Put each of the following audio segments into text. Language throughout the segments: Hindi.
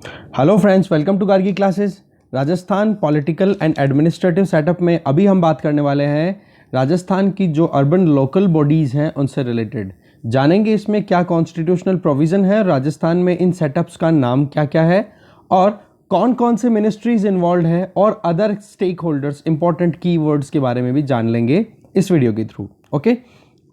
Hello friends, welcome to Gargi classes. Rajasthan political and administrative setup में अभी हम बात करने वाले हैं राजस्थान की जो अर्बन लोकल बॉडीज़ हैं उनसे रिलेटेड। जानेंगे इसमें क्या कॉन्स्टिट्यूशनल प्रोविज़न है, राजस्थान में इन सेटअप्स का नाम क्या क्या है और कौन कौन से मिनिस्ट्रीज इन्वॉल्व हैं और अदर स्टेक होल्डर्स इंपॉर्टेंट की वर्ड्स के बारे में भी जान लेंगे इस वीडियो के थ्रू। ओके,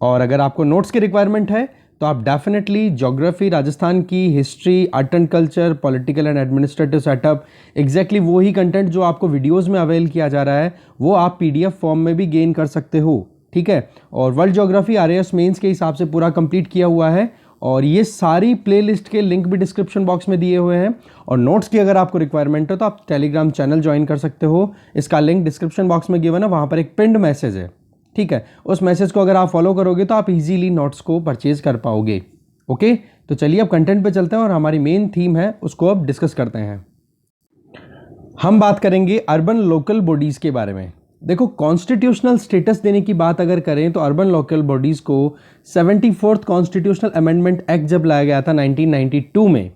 और अगर आपको नोट्स की रिक्वायरमेंट है तो आप डेफिनेटली ज्योग्राफी, राजस्थान की history, art and culture, political and administrative setup, exactly वही कंटेंट जो आपको वीडियोस में अवेल किया जा रहा है वो आप पीडीएफ फॉर्म में भी गेन कर सकते हो। ठीक है, और वर्ल्ड ज्योग्राफी आरएएस मेंस के हिसाब से पूरा कंप्लीट किया हुआ है और ये सारी प्लेलिस्ट के लिंक भी डिस्क्रिप्शन बॉक्स में दिए हुए हैं। और नोट्स की अगर आपको रिक्वायरमेंट हो तो आप टेलीग्राम चैनल ज्वाइन कर सकते हो, इसका लिंक डिस्क्रिप्शन बॉक्स में गिवन है, वहाँ पर एक पिंड मैसेज है। ठीक है, उस मैसेज को अगर आप फॉलो करोगे तो आप इजीली नोट्स को परचेज कर पाओगे। ओके, तो चलिए अब कंटेंट पे चलते हैं और हमारी मेन थीम है उसको अब डिस्कस करते हैं। हम बात करेंगे अर्बन लोकल बॉडीज़ के बारे में। देखो, कॉन्स्टिट्यूशनल स्टेटस देने की बात अगर करें तो अर्बन लोकल बॉडीज़ को 74th कॉन्स्टिट्यूशनल अमेंडमेंट एक्ट जब लाया गया था 1992 में,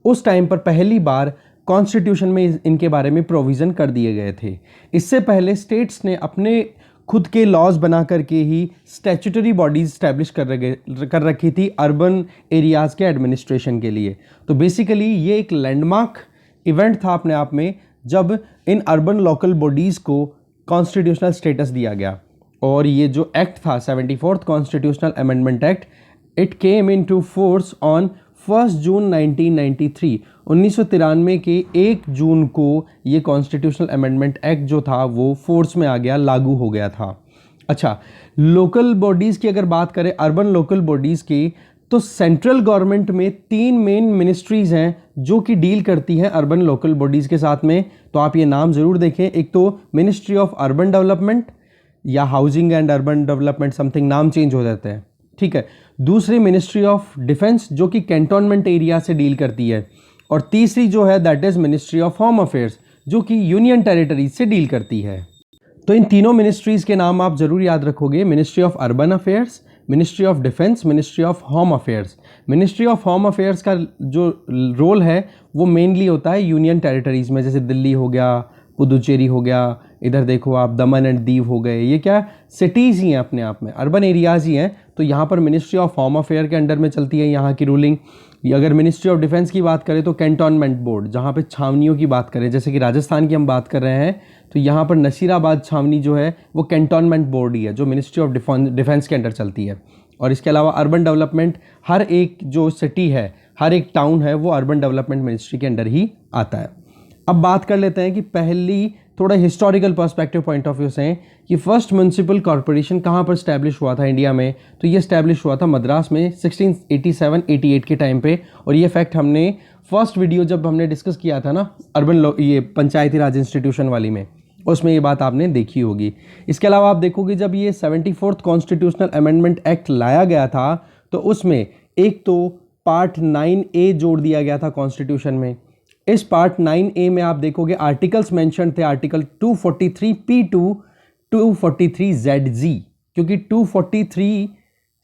उस टाइम पर पहली बार कॉन्स्टिट्यूशन में इनके बारे में प्रोविज़न कर दिए गए थे। इससे पहले स्टेट्स ने अपने खुद के लॉज बना करके ही स्टैट्यूटरी बॉडीज स्टैब्लिश कर रखी थी अर्बन एरियाज़ के एडमिनिस्ट्रेशन के लिए। तो बेसिकली ये एक लैंडमार्क इवेंट था अपने आप में जब इन अर्बन लोकल बॉडीज़ को कॉन्स्टिट्यूशनल स्टेटस दिया गया। और ये जो एक्ट था 74th constitutional amendment act, it came into force on 1 June 1993। 1993 के 1 जून को ये कॉन्स्टिट्यूशनल अमेंडमेंट एक्ट जो था वो फोर्स में आ गया, लागू हो गया था। अच्छा, लोकल बॉडीज़ की अगर बात करें, अर्बन लोकल बॉडीज़ की, तो सेंट्रल गवर्नमेंट में 3 मेन मिनिस्ट्रीज़ हैं जो कि डील करती हैं अर्बन लोकल बॉडीज़ के साथ में। तो आप ये नाम ज़रूर देखें। एक तो मिनिस्ट्री ऑफ अर्बन डेवलपमेंट या housing and urban development, something नाम चेंज हो जाते हैं। ठीक है, दूसरी मिनिस्ट्री ऑफ डिफेंस जो कि कैंटोनमेंट एरिया से डील करती है, और तीसरी जो है that is ministry of home affairs जो कि यूनियन टेरिटरीज से डील करती है। तो इन तीनों मिनिस्ट्रीज़ के नाम आप ज़रूर याद रखोगे, ministry of urban affairs, ministry of defence, ministry of home affairs. Ministry of home affairs का जो रोल है वो मेनली होता है यूनियन टेरिटरीज़ में, जैसे दिल्ली हो गया, पुदुचेरी हो गया, इधर देखो आप दमन एंड दीव हो गए, ये क्या सिटीज़ ही हैं अपने आप में, अर्बन एरियाज़ ही हैं। तो यहाँ पर मिनिस्ट्री ऑफ होम अफेयर के अंडर में चलती है यहाँ की रूलिंग। अगर मिनिस्ट्री ऑफ डिफेंस की बात करें तो कैंटोनमेंट बोर्ड, जहाँ पे छावनियों की बात करें, जैसे कि राजस्थान की हम बात कर रहे हैं तो यहाँ पर नसीराबाद छावनी जो है वो कैंटोनमेंट बोर्ड ही है जो मिनिस्ट्री ऑफ डिफेंस के अंडर चलती है। और इसके अलावा अर्बन डेवलपमेंट, हर एक जो सिटी है, हर एक टाउन है वो अर्बन डेवलपमेंट मिनिस्ट्री के अंडर ही आता है। अब बात कर लेते हैं कि पहली थोड़ा historical perspective point of view से कि फर्स्ट म्यूनसिपल कॉरपोरेशन कहाँ पर स्टैब्लिश हुआ था इंडिया में। तो ये स्टैब्लिश हुआ था मद्रास में 1687-88 के टाइम पे। और ये फैक्ट हमने फर्स्ट वीडियो जब हमने डिस्कस किया था ना ये पंचायती राज इंस्टीट्यूशन वाली में, उसमें ये बात आपने देखी होगी। इसके अलावा आप देखोगे जब ये 74th कॉन्स्टिट्यूशनल अमेंडमेंट एक्ट लाया गया था तो उसमें एक तो पार्ट 9A जोड़ दिया गया था कॉन्स्टिट्यूशन में। इस पार्ट 9A में आप देखोगे आर्टिकल्स मेंशन थे, आर्टिकल 243P2, 243ZG, क्योंकि 243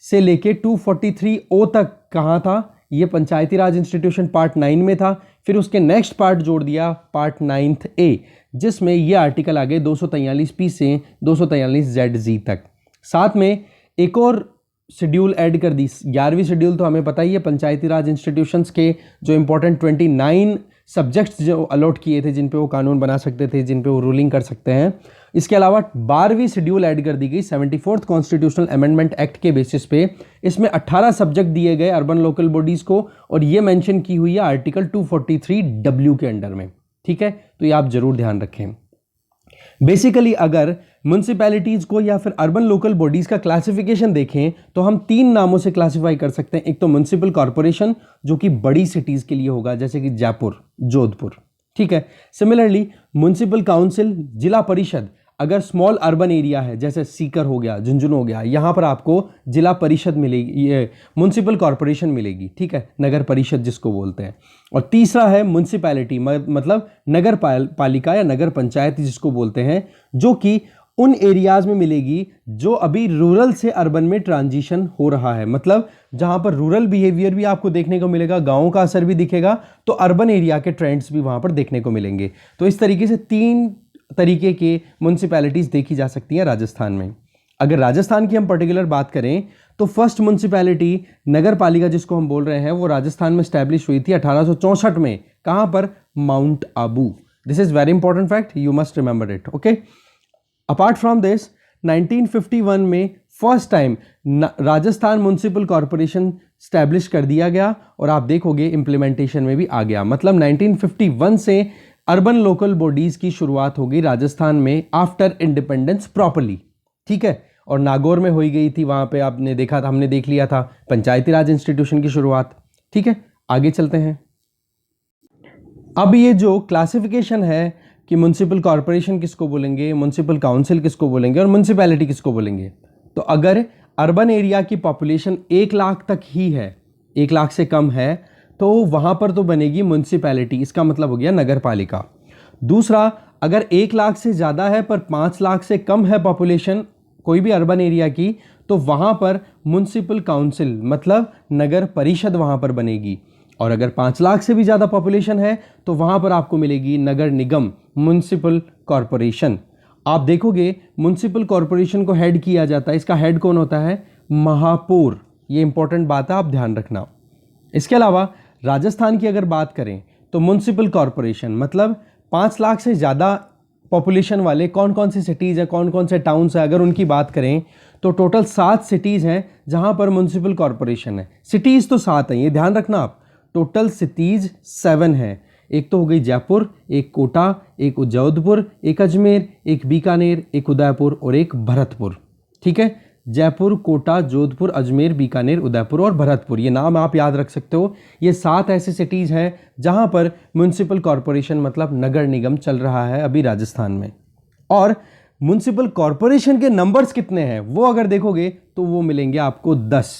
से लेके 243O तक कहाँ था, ये पंचायती राज इंस्टीट्यूशन पार्ट 9 में था। फिर उसके नेक्स्ट पार्ट जोड़ दिया पार्ट 9A, जिसमें ये आर्टिकल आ गए 243P से 243ZG तक। साथ में एक और शेड्यूल ऐड कर दी, 11वीं शेड्यूल। तो हमें पता ही है पंचायती राज इंस्टीट्यूशंस के जो इंपॉर्टेंट 29 सब्जेक्ट्स जो अलॉट किए थे जिन पे वो कानून बना सकते थे, जिन पे वो रूलिंग कर सकते हैं। इसके अलावा 12वीं शेड्यूल ऐड कर दी गई 74th कॉन्स्टिट्यूशनल अमेंडमेंट एक्ट के बेसिस पे। इसमें 18 सब्जेक्ट दिए गए अर्बन लोकल बॉडीज़ को और ये मेंशन की हुई है आर्टिकल 243W के अंडर में। ठीक है, तो ये आप जरूर ध्यान रखें। बेसिकली अगर म्यूनसिपैलिटीज़ को या फिर अर्बन लोकल बॉडीज़ का क्लासिफिकेशन देखें तो हम 3 नामों से क्लासिफाई कर सकते हैं। एक तो म्यूनसिपल कॉरपोरेशन जो कि बड़ी सिटीज़ के लिए होगा, जैसे कि जयपुर, जोधपुर। ठीक है, सिमिलरली म्यूनसिपल काउंसिल, जिला परिषद अगर स्मॉल अर्बन एरिया है, जैसे सीकर हो गया, झुंझुनू हो गया, यहाँ पर आपको जिला परिषद मिलेगी, ये म्यूनसिपल कॉरपोरेशन मिलेगी। ठीक है, नगर परिषद जिसको बोलते हैं। और तीसरा है म्यूनसिपैलिटी, मतलब नगर पालिका या नगर पंचायत जिसको बोलते हैं, जो कि उन एरियाज में मिलेगी जो अभी रूरल से अर्बन में ट्रांजिशन हो रहा है। मतलब जहां पर रूरल बिहेवियर भी आपको देखने को मिलेगा, गांवों का असर भी दिखेगा, तो अर्बन एरिया के ट्रेंड्स भी वहां पर देखने को मिलेंगे। तो इस तरीके से 3 तरीके के म्युनिसिपैलिटीज देखी जा सकती हैं राजस्थान में। अगर राजस्थान की हम पर्टिकुलर बात करें तो फर्स्ट म्युनिसिपैलिटी नगर पालिका जिसको हम बोल रहे हैं वो राजस्थान में स्टैब्लिश हुई थी 1864 में। कहां पर? Mount Abu. This is very important fact, you must remember it. Okay, apart from this 1951 में first time Rajasthan municipal corporation establish कर दिया गया और आप देखोगे इंप्लीमेंटेशन में भी आ गया। मतलब 1951 से अर्बन लोकल बॉडीज की शुरुआत होगी राजस्थान में आफ्टर इंडिपेंडेंस प्रॉपर्ली। ठीक है, और नागौर में हो गई थी, वहां पे आपने देखा था, हमने देख लिया था पंचायती राज इंस्टीट्यूशन की शुरुआत। ठीक है, आगे चलते हैं। अब ये जो क्लासिफिकेशन है कि म्युनिसिपल कॉरपोरेशन किसको बोलेंगे, म्युनिसिपल काउंसिल किसको बोलेंगे और म्युनिसिपैलिटी किसको बोलेंगे, तो अगर अर्बन एरिया की पॉपुलेशन 1 लाख तक ही है, 1 लाख से कम है, तो वहां पर तो बनेगी म्युनिसिपैलिटी, इसका मतलब हो गया नगर पालिका। दूसरा, अगर 1 लाख से ज़्यादा है पर 5 लाख से कम है पॉपुलेशन कोई भी अर्बन एरिया की, तो वहां पर म्युनिसिपल काउंसिल मतलब नगर परिषद वहां पर बनेगी। और अगर 5 लाख से भी ज़्यादा पॉपुलेशन है तो वहां पर आपको मिलेगी नगर निगम, म्युनिसिपल कॉरपोरेशन। आप देखोगे म्युनिसिपल कॉरपोरेशन को हेड किया जाता है, इसका हेड कौन होता है? महापौर। ये इंपॉर्टेंट बात है, आप ध्यान रखना। इसके अलावा राजस्थान की अगर बात करें तो म्युनिसिपल कॉरपोरेशन मतलब 5 लाख से ज़्यादा पॉपुलेशन वाले कौन कौन से सिटीज़ हैं, कौन कौन से टाउन्स हैं, अगर उनकी बात करें तो टोटल 7 सिटीज़ हैं जहां पर म्युनिसिपल कॉरपोरेशन है। सिटीज़ तो 7 हैं, ये ध्यान रखना आप, टोटल सिटीज़ 7 हैं। एक तो हो गई जयपुर, एक कोटा, एक जोधपुर, एक अजमेर, एक बीकानेर, एक उदयपुर और एक भरतपुर। ठीक है, जयपुर, कोटा, जोधपुर, अजमेर, बीकानेर, उदयपुर और भरतपुर, ये नाम आप याद रख सकते हो। ये 7 ऐसे सिटीज़ हैं जहां पर म्युनिसिपल कॉरपोरेशन मतलब नगर निगम चल रहा है अभी राजस्थान में। और म्युनिसिपल कॉरपोरेशन के नंबर्स कितने हैं वो अगर देखोगे तो वो मिलेंगे आपको 10,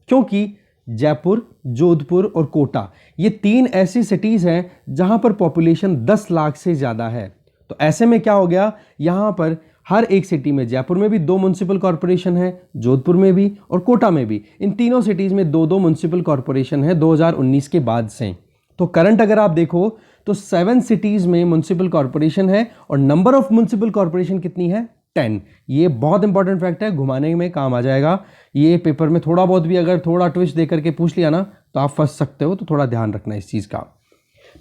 क्योंकि जयपुर, जोधपुर और कोटा ये 3 ऐसी सिटीज़ हैं जहां पर पॉपुलेशन 10 लाख से ज़्यादा है। तो ऐसे में क्या हो गया, यहां पर हर एक सिटी में, जयपुर में भी 2 म्युनिसिपल कॉरपोरेशन है, जोधपुर में भी और कोटा में भी, इन तीनों सिटीज़ में 2-2 म्युनिसिपल कॉरपोरेशन है 2019 के बाद से। तो करंट अगर आप देखो तो 7 सिटीज़ में म्युनिसिपल कॉरपोरेशन है और नंबर ऑफ म्युनिसिपल कॉरपोरेशन कितनी है? 10। ये बहुत इंपॉर्टेंट फैक्ट है, घुमाने में काम आ जाएगा। ये पेपर में थोड़ा बहुत भी अगर थोड़ा ट्विस्ट दे करके पूछ लिया ना तो आप फंस सकते हो, तो थोड़ा ध्यान रखना इस चीज़ का।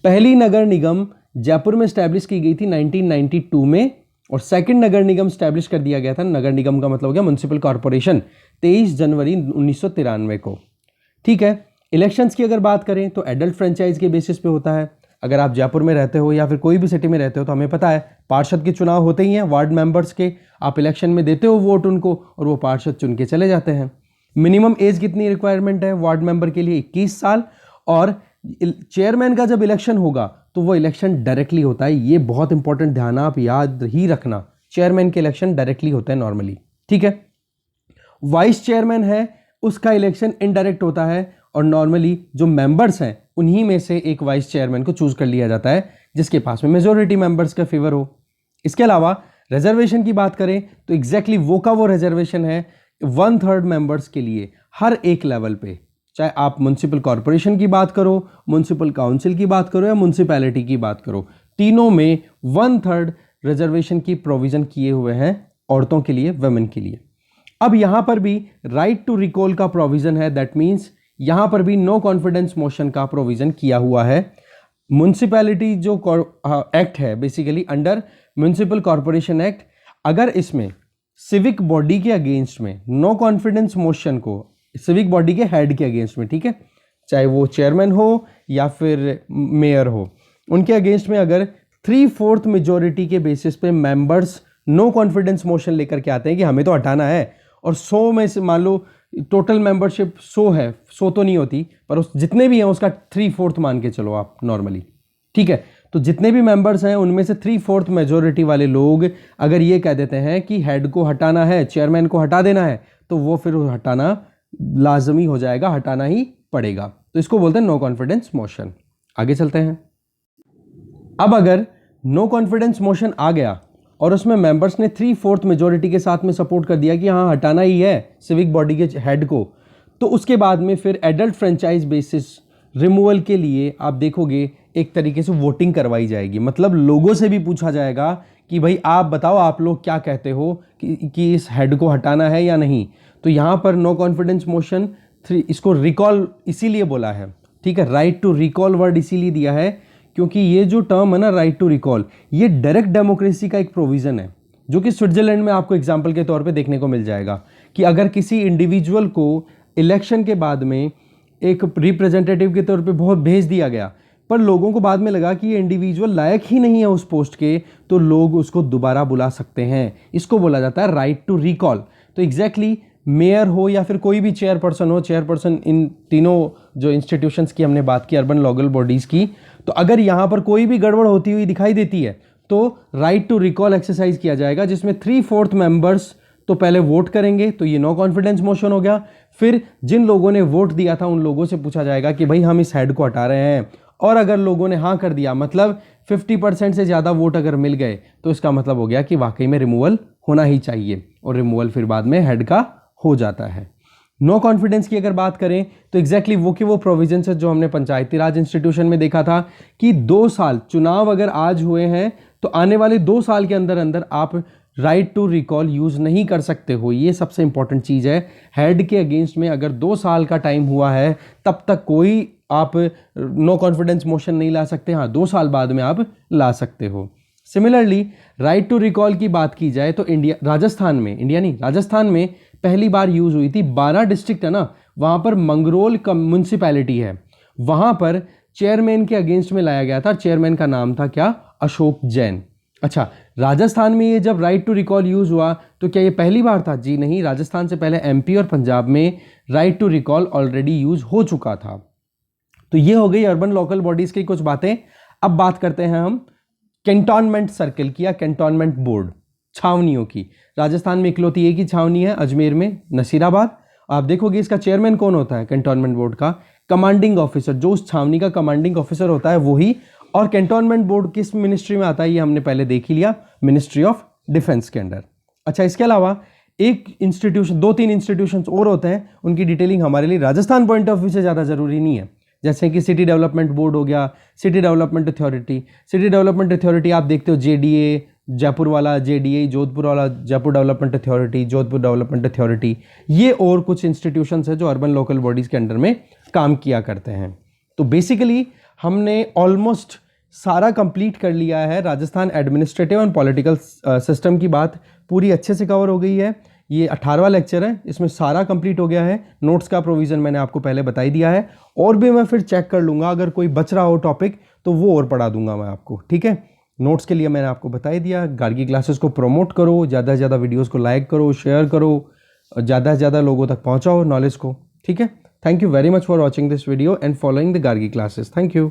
पहली नगर निगम जयपुर में स्टैब्लिश की गई थी 1992 में और सेकंड नगर निगम स्टैब्लिश कर दिया गया था, नगर निगम का मतलब हो गया म्युनिसिपल कॉरपोरेशन, 23 जनवरी 1993 को। ठीक है, इलेक्शंस की अगर बात करें तो एडल्ट फ्रेंचाइज के बेसिस पे होता है। अगर आप जयपुर में रहते हो या फिर कोई भी सिटी में रहते हो तो हमें पता है पार्षद के चुनाव होते ही हैं, वार्ड मेंबर्स के, आप इलेक्शन में देते हो वोट उनको और वो पार्षद चुन के चले जाते हैं। मिनिमम एज कितनी रिक्वायरमेंट है वार्ड मेंबर के लिए? 21 साल। और चेयरमैन का जब इलेक्शन होगा तो वो इलेक्शन डायरेक्टली होता है, ये बहुत इंपॉर्टेंट ध्यान आप याद ही रखना, चेयरमैन के इलेक्शन डायरेक्टली होते हैं नॉर्मली। ठीक है, वाइस चेयरमैन है उसका इलेक्शन इनडायरेक्ट होता है और नॉर्मली जो मेंबर्स हैं उन्हीं में से एक वाइस चेयरमैन को चूज कर लिया जाता है जिसके पास में मेजोरिटी मेंबर्स का फेवर हो। इसके अलावा रिजर्वेशन की बात करें तो एग्जैक्टली वो का वो रिजर्वेशन है 1/3 मेंबर्स के लिए हर एक लेवल पे, चाहे आप म्युनिसिपल कॉरपोरेशन की बात करो, म्युनिसिपल काउंसिल की बात करो या म्युनिसिपैलिटी की बात करो, तीनों में 1/3 रिजर्वेशन की प्रोविजन किए हुए हैं औरतों के लिए, वुमेन के लिए। अब यहां पर भी राइट टू रिकॉल का प्रोविजन है, दैट मीन्स यहां पर भी नो कॉन्फिडेंस मोशन का प्रोविजन किया हुआ है। म्युनिसिपैलिटी जो एक्ट है basically under municipal corporation act, अगर इसमें सिविक बॉडी के अगेंस्ट में नो कॉन्फिडेंस मोशन को, सिविक बॉडी के हेड के अगेंस्ट में, ठीक है, चाहे वो चेयरमैन हो या फिर मेयर हो, उनके अगेंस्ट में अगर 3/4 मेजोरिटी के बेसिस पे मेंबर्स नो कॉन्फिडेंस मोशन लेकर के आते हैं कि हमें तो हटाना है, और 100 में से मान लो टोटल मेंबरशिप 100 है, 100 तो नहीं होती पर उस जितने भी हैं उसका 3/4 मान के चलो आप नॉर्मली। ठीक है, तो जितने भी मेंबर्स हैं उनमें से 3/4 मेजोरिटी वाले लोग अगर ये कह देते हैं कि हेड को हटाना है, चेयरमैन को हटा देना है, तो वो फिर हटाना लाजमी हो जाएगा, हटाना ही पड़ेगा। तो इसको बोलते हैं नो कॉन्फिडेंस मोशन। आगे चलते हैं। अब अगर नो कॉन्फिडेंस मोशन आ गया और उसमें मेंबर्स ने 3/4 मेजोरिटी के साथ में सपोर्ट कर दिया कि हाँ हटाना ही है सिविक बॉडी के हेड को, तो उसके बाद में फिर एडल्ट फ्रेंचाइज बेसिस रिमूवल के लिए आप देखोगे एक तरीके से वोटिंग करवाई जाएगी। मतलब लोगों से भी पूछा जाएगा कि भाई आप बताओ, आप लोग क्या कहते हो कि इस हेड को हटाना है या नहीं। तो यहाँ पर नो कॉन्फिडेंस मोशन 3, इसको रिकॉल इसीलिए बोला है, ठीक है, राइट टू रिकॉल वर्ड इसीलिए दिया है क्योंकि ये जो टर्म है ना राइट टू रिकॉल, ये डायरेक्ट डेमोक्रेसी का एक प्रोविज़न है जो कि स्विट्जरलैंड में आपको एग्जाम्पल के तौर पे देखने को मिल जाएगा कि अगर किसी इंडिविजुअल को इलेक्शन के बाद में एक रिप्रेजेंटेटिव के तौर पे बहुत भेज दिया गया, पर लोगों को बाद में लगा कि ये इंडिविजुअल लायक ही नहीं है उस पोस्ट के, तो लोग उसको दोबारा बुला सकते हैं। इसको बोला जाता है राइट टू रिकॉल। तो एग्जैक्टली मेयर हो या फिर कोई भी चेयरपर्सन हो, चेयरपर्सन इन तीनों जो इंस्टीट्यूशंस की हमने बात की, अर्बन लोकल बॉडीज़ की, तो अगर यहाँ पर कोई भी गड़बड़ होती हुई दिखाई देती है तो राइट टू रिकॉल एक्सरसाइज किया जाएगा, जिसमें 3/4 मेंबर्स तो पहले वोट करेंगे, तो ये नो कॉन्फिडेंस मोशन हो गया। फिर जिन लोगों ने वोट दिया था उन लोगों से पूछा जाएगा कि भाई हम इस हेड को हटा रहे हैं, और अगर लोगों ने हाँ कर दिया, मतलब 50% से ज़्यादा वोट अगर मिल गए, तो इसका मतलब हो गया कि वाकई में रिमूवल होना ही चाहिए, और रिमूवल फिर बाद में हेड का हो जाता है। नो कॉन्फिडेंस की अगर बात करें तो एग्जैक्टली वो प्रोविजन है जो हमने पंचायती राज इंस्टीट्यूशन में देखा था कि 2 साल चुनाव अगर आज हुए हैं तो आने वाले 2 साल के अंदर अंदर आप राइट टू रिकॉल यूज़ नहीं कर सकते हो। ये सबसे इंपॉर्टेंट चीज़ है। हेड के अगेंस्ट में अगर 2 साल का टाइम हुआ है तब तक कोई आप नो कॉन्फिडेंस मोशन नहीं ला सकते। हाँ, 2 साल बाद में आप ला सकते हो। सिमिलरली राइट टू रिकॉल की बात की जाए तो राजस्थान में पहली बार यूज़ हुई थी। 12 डिस्ट्रिक्ट है ना, वहाँ पर मंगरोल म्यूनसिपैलिटी है, वहाँ पर चेयरमैन के अगेंस्ट में लाया गया था। चेयरमैन का नाम था क्या? अशोक जैन। अच्छा, राजस्थान में ये जब राइट टू रिकॉल यूज़ हुआ तो क्या ये पहली बार था? जी नहीं, राजस्थान से पहले एमपी और पंजाब में right to recall already use हो चुका था। तो ये हो गई अर्बन लोकल बॉडीज़ की कुछ बातें। अब बात करते हैं हम कैंटोनमेंट सर्कल की या कैंटोनमेंट बोर्ड, छावनियों की। राजस्थान में इकलौती एक ही छावनी है, अजमेर में, नसीराबाद। आप देखोगे इसका चेयरमैन कौन होता है कैंटोनमेंट बोर्ड का? कमांडिंग ऑफिसर, जो उस छावनी का कमांडिंग ऑफिसर होता है वही। और कैंटोनमेंट बोर्ड किस मिनिस्ट्री में आता है ये हमने पहले देख ही लिया, मिनिस्ट्री ऑफ डिफेंस के अंडर। अच्छा, इसके अलावा एक इंस्टीट्यूशन, 2-3 इंस्टीट्यूशन और होते हैं, उनकी डिटेलिंग हमारे लिए राजस्थान पॉइंट ऑफ व्यू से ज़्यादा जरूरी नहीं है। जैसे कि सिटी डेवलपमेंट बोर्ड हो गया, city development authority. City development authority आप देखते हो जेडीए जयपुर वाला, जेडीए जोधपुर वाला, Jaipur development authority, Jodhpur development authority, ये और कुछ इंस्टीट्यूशंस है जो अर्बन लोकल बॉडीज़ के अंडर में काम किया करते हैं। तो बेसिकली हमने ऑलमोस्ट सारा कंप्लीट कर लिया है। Rajasthan administrative and political system की बात पूरी अच्छे से कवर हो गई है। ये 18वां लेक्चर है, इसमें सारा कंप्लीट हो गया है। नोट्स का प्रोविज़न मैंने आपको पहले बता ही दिया है, और भी मैं फिर चेक कर लूँगा, अगर कोई बच रहा हो टॉपिक तो वो और पढ़ा दूंगा मैं आपको, ठीक है। नोट्स के लिए मैंने आपको बता ही दिया। गार्गी क्लासेस को प्रमोट करो, ज़्यादा से ज़्यादा वीडियोज़ को लाइक करो, शेयर करो, ज़्यादा से ज़्यादा लोगों तक पहुँचाओ नॉलेज को, ठीक है। Thank you very much for watching this video and following the Gargi classes. Thank you.